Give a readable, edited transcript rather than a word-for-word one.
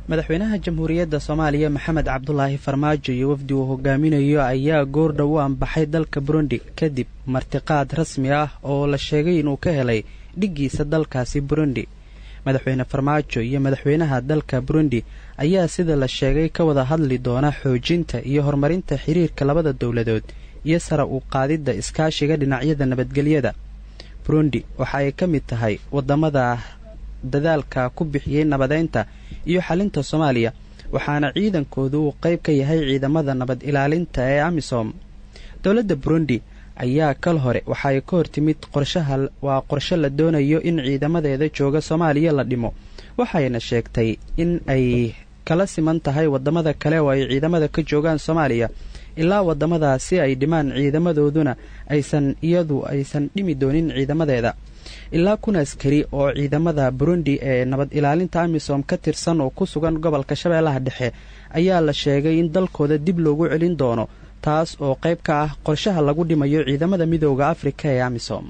madaxweynaha jamhuuriyadda Soomaaliya Maxamed Cabdullaahi Farmaajo iyo wafdi uu hogaaminayo ayaa goor dhow u ambaxay dalka Burundi kadib martiqaad rasmi ah oo la sheegay inuu ka helay dhigiisa dalkaasi Burundi. madaxweyne Farmaajo iyo madaxweynaha dalka Burundi ayaa sida la sheegay ka wada hadli doona xoojinta iyo horumarinta xiriirka labada dawladood iyo sare u qaadida iskaashiga dhinacyada nabadgelyada. Burundi waxa ay ka mid tahay wadamada dadaalka ku bixiyay nabadeynta iyo xalinta Soomaaliya, waxaana ciidankoodu uu qayb ka yahay ciidamada nabad ilaalinta ee AMISOM. dawladda Burundi ayaa kal hore waxa ay ka hortimid qorshe la doonayo in ciidamadeeda jooga Soomaaliya la dhimo, waxayna sheegtay in ay kala siman tahay wadamada kale oo ay ciidamada ka joogaan Soomaaliya ilaa wadamadaasi ay dhimaan ciidamadooduna aysan dhimi doonin ciidamadeeda. ilaa 1,000 askari oo ciidamada Burundi ee nabad ilaalinta AMISOM ka tirsan oo ku sugan gobolka Shabeellaha Dhexe ayaa la sheegay in dalkooda dib loogu celin doono, taas oo qayb ka ah qorshaha lagu dhimayo ciidamada midowga Afrika ee AMISOM.